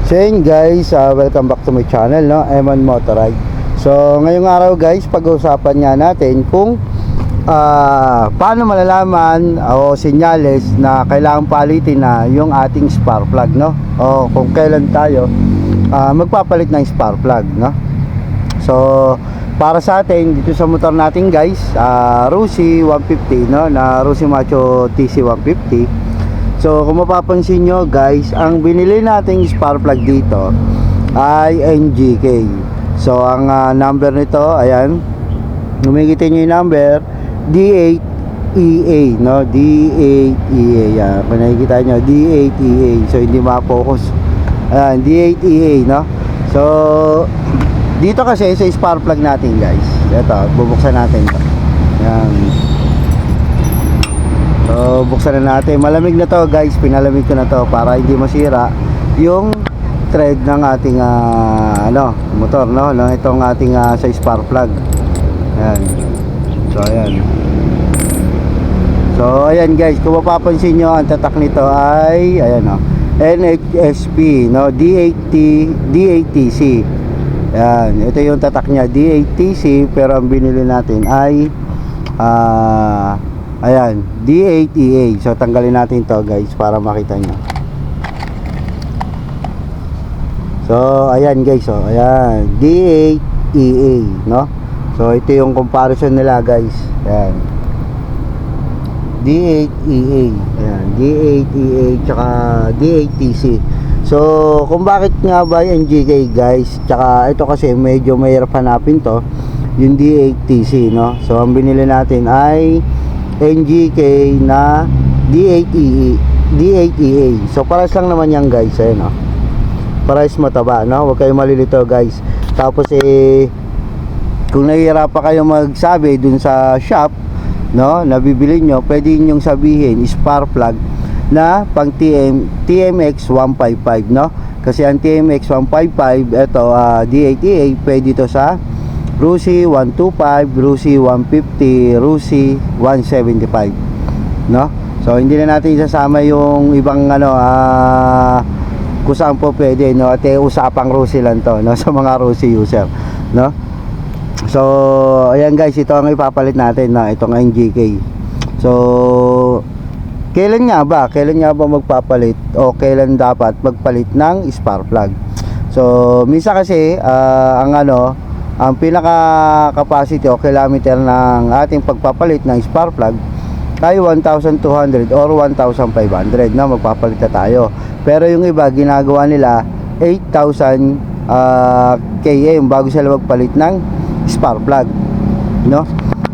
So yun guys, welcome back to my channel, no? Eman Motorride. So ngayong araw guys, pag-uusapan nga natin kung paano malalaman o senyales na kailangan palitin na yung ating spark plug, no? O kung kailan tayo magpapalit ng spark plug, no? So para sa atin dito sa motor natin guys, Rusi 150, no? Na Rusi Macho TC 150. So kung mapapansin nyo guys, ang binili nating spark plug dito ay NGK. So ang number nito, ayan, numigitin nyo yung number D8EA, no? D8EA, yan. Kung nakikita nyo, D8EA. So hindi ma-focus. Ayan, D8EA, no? So dito kasi sa spark plug natin guys, ito, bubuksan natin ito. Ayan. So buksan na natin. Malamig na to guys, pinalamig ko na to para hindi masira yung thread ng ating motor, no? Itong ating sa spark plug. Ayan. So ayan. So ayan guys, kung mapapansin nyo, ang tatak nito ay ayan, no? NHSP, no? D8TC. Ayan, ito yung tatak niya, D8TC, pero ang binili natin ay ayan, D8EA. So tanggalin natin to guys para makita nyo. So ayan guys, so ayan, D8EA, no? So ito yung comparison nila guys. Ayan, D8EA, ayan, D8EA tsaka D8TC. So kung bakit nga ba yung NGK guys, tsaka ito kasi medyo mahirap hanapin to, yung D8TC, no? So ang binili natin ay NGK na D8EA. So pares lang naman yan guys, ayun, no? Pares mataba, no? Huwag kayong malilito guys. Tapos kung nahihirapan kayo magsabi dun sa shop, no, nabibili nyo, pwede nyong sabihin spark plug na pang TMX 155, no? Kasi ang TMX 155, ito D8EA, pwede to sa Rusi 125, Rusi 150, Rusi 175, no? So hindi na natin isasama yung ibang kung saan po pwede, no? At usapang Rusi lang to, no? Sa mga Rusi user, no? So ayan guys, ito ang ipapalit natin na itong NGK. So kailan nga ba magpapalit o kailan dapat magpalit ng spark plug? So minsan kasi ang pinaka capacity o kilometer ng ating pagpapalit ng spark plug ay 1,200 or 1,500 na magpapalit na tayo. Pero yung iba ginagawa nila 8,000 km bago sila magpalit ng spark plug, no?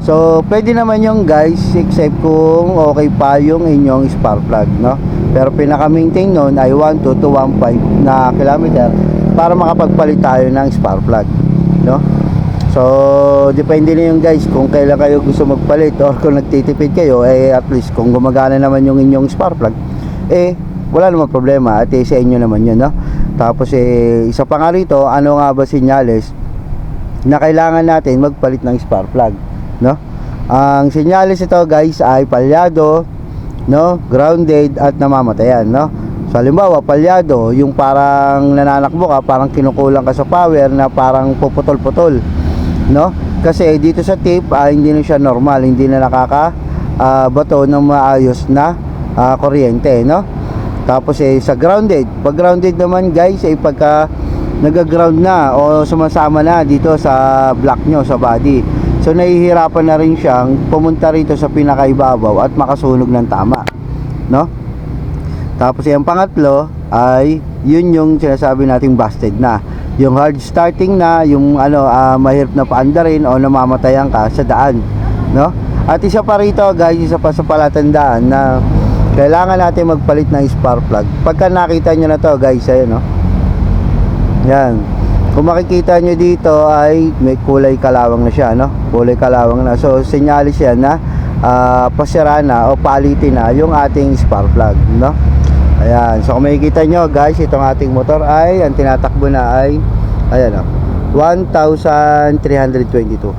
So pwede naman yung guys, except kung okay pa yung inyong spark plug, no? Pero pinaka maintain nun ay 1,2 to 1,500 na kilometer para makapagpalit tayo ng spark plug, no? So depende na yung guys kung kailan kayo gusto magpalit, or kung nagtitipid kayo, at least kung gumagana naman yung inyong spark plug, wala namang problema, at sa inyo naman yun, no? Tapos isa pa nga rito, ano nga ba senyales na kailangan natin magpalit ng spark plug, no? Ang senyales ito guys ay palyado, no, grounded at namamatayan, no? So halimbawa palyado, yung parang nananakbo ka, parang kinukulang ka sa power na parang puputol-putol, no? Kasi dito sa tip hindi na siya normal, hindi na bato ng maayos na kuryente, no? Tapos sa grounded, pag grounded naman guys pagka nagaground na o sumasama na dito sa block nyo, sa body, so nahihirapan na rin siyang pumunta rito sa pinakaibabaw at makasunog ng tama, no? Tapos yung pangatlo ay yun yung sinasabi nating busted na, yung hard starting na, yung mahirap na paandarin o namamatayan ka sa daan, no? At isa pa rito guys, isa pa sa palatandaan na kailangan natin magpalit ng spark plug. Pagka nakita nyo na to guys, ayun, no? Yan, kung makikita nyo dito ay may kulay kalawang na siya, no? Kulay kalawang na, so senyalis yan na pasira na o palitin na yung ating spark plug, no? Ayan, so kung makikita nyo guys, itong ating motor ay ang tinatakbo na ay ayan, 1,322,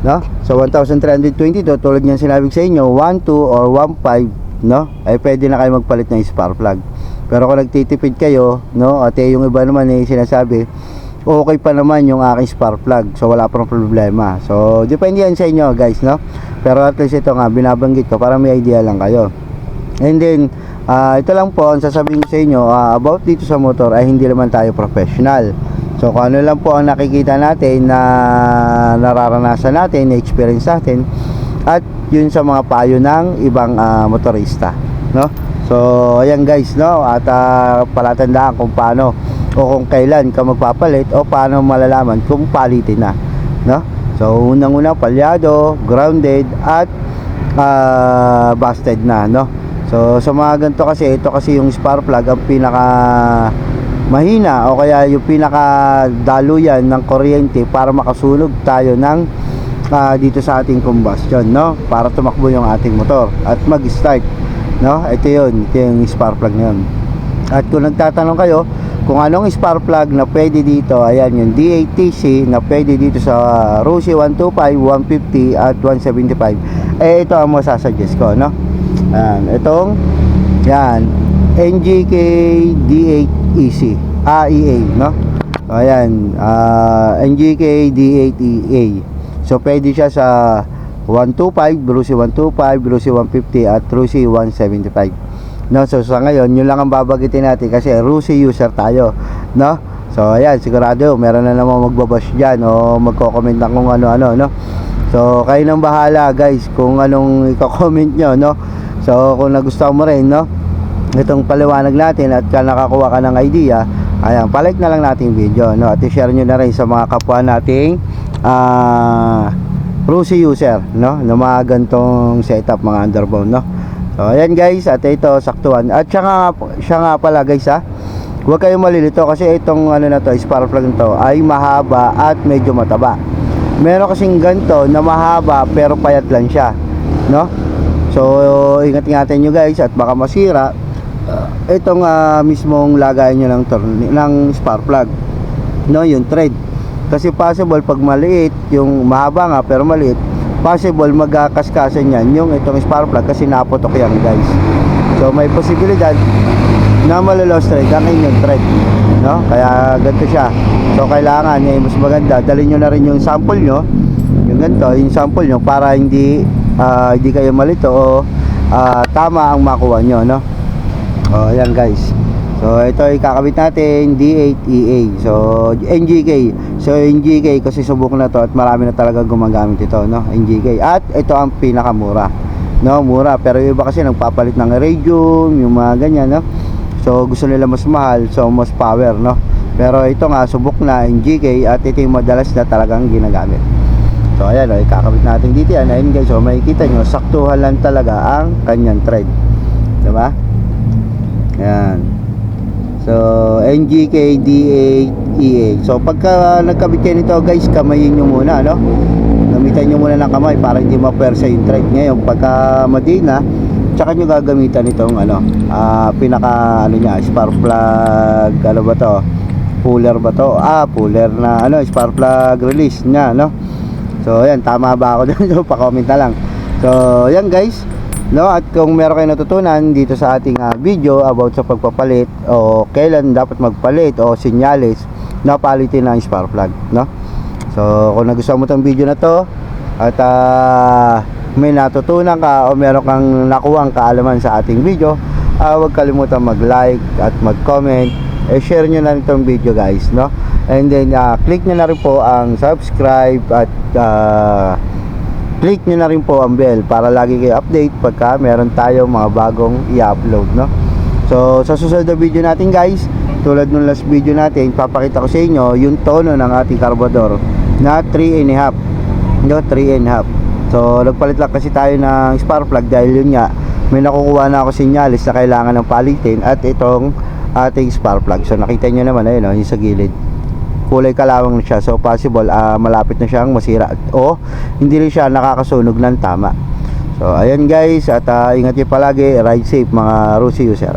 no? So 1,322, tulad ng sinabi sa inyo, 1,2 or 1,5, no? Ay pwede na kayo magpalit ng spark plug. Pero kung nagtitipid kayo, no, at yung iba naman sinasabi, okay pa naman yung aking spark plug, so wala pang problema. So depende yan sa inyo guys, no. Pero at least ito nga binabanggit ko para may idea lang kayo. And then ito lang po ang sasabihin ko sa inyo about dito sa motor ay hindi naman tayo professional. So kung ano lang po ang nakikita natin na nararanasan natin, na experience natin, at yun sa mga payo ng ibang motorista, no. So ayan guys, no, at palatandaan kung paano o kung kailan ka magpapalit o paano malalaman kung palitin na, no. So unang-una palyado, grounded at busted na, no. So sa mga ganito kasi, ito kasi yung spark plug ang pinaka mahina o kaya yung pinaka daluyan ng kuryente para makasunog tayo ng dito sa ating combustion, no, para tumakbo yung ating motor at mag-start, no. Ito yung spark plug na yun. At kung nagtatanong kayo kung anong spark plug na pwede dito, ayan yung D8TC na pwede dito sa Rossi 125, 150 at 175. Ito ang masasuggest ko, no. Itong yan NGK D8EC EA, no. Ayan, NGK D8EA. So pwede siya sa 125, Rossi 125, Rossi 150 at Rossi 175. No, so sa ngayon, yun lang ang babagitin natin kasi Rossi user tayo, no. So ayan, sigurado meron na naman magbabash diyan o magko-comment na kung ano-ano, no. So kayo nang bahala guys kung anong i-comment nyo, no. So kung nagustuhan mo rin, no, itong paliwanag natin at nakakuha ka ng idea, ayan, palike na lang natin video, no, at i-share nyo na rin sa mga kapwa nating Rossi user, no, na mga gantong setup, mga underbound, no. So ayan guys, at ito saktuhan. At siya nga pala guys, huwag kayong malilito kasi itong ano na to, spark plug nito ay mahaba at medyo mataba. Meron kasing ganto na mahaba pero payat lang siya, no. So ingat-ingatan nyo guys at baka masira itong mismong lagayan nyo ng spark plug, no, yung thread. Kasi possible pag maliit, yung mahaba nga pero maliit, possible magkakaskasan yan yung itong spark plug kasi naputok yan guys. So may posibilidad na malolos thread ang inyong thread, no. Kaya ganito siya. So kailangan mas maganda dalhin nyo na rin yung sample nyo, yung ganito, yung sample nyo para hindi kayo malito o tama ang makuha nyo, no. O ayan guys, so ito ikakabit natin D8EA, so NGK. So NGK kasi subok na to at marami na talaga gumagamit ito, no, NGK. At ito ang pinakamura, no, mura, pero yung iba kasi nagpapalit ng radium, yung mga ganyan, no. So gusto nila mas mahal, so mas power, no. Pero ito nga subok na NGK at ito yung madalas na talagang ginagamit. So ayan, ikakabit natin dito yan. Ayun guys, so makikita nyo saktuhan lang talaga ang kanyang thread, diba? Yan. So NGK D8EA. So pagka nagkabit kayo nito guys, kamayin nyo muna, no. Gamitan nyo muna ng kamay para hindi mapersa yung thread. Ngayon pagka madina, tsaka nyo gagamitan itong pinaka niya, spark plug, ano ba to, puller ba to, puller na spark plug release nya, no. So ayan, tama ba ako doon? So pa-comment na lang. So ayan guys, no, at kung meron kayo natutunan dito sa ating video about sa pagpapalit o kailan dapat magpalit o senyales na palitin ng spark plug, no. So kung nagustuhan mo tong video na to at may natutunan ka o meron kang nakuhang kaalaman sa ating video, huwag kalimutan mag-like at mag-comment, share nyo na itong video guys, no. And then click nyo na rin po ang subscribe at click nyo na rin po ang bell para lagi kayo update pagka meron tayong mga bagong i-upload, no. So sa susunod na video natin guys, tulad nung last video natin, papakita ko sa inyo yung tono ng ating carburetor na 3.5, no, 3.5. So nagpalit lang kasi tayo ng spark plug dahil yun nga, may nakukuha na ako sinyalis na kailangan ng palitin at itong ating spark plug. So nakita nyo naman, ayun, yung sa gilid kulay kalawang na siya, so possible malapit na siyang masira o hindi rin siya nakakasunog ng tama. So ayan guys, at ingat kayo palagi, ride safe mga Rossi user.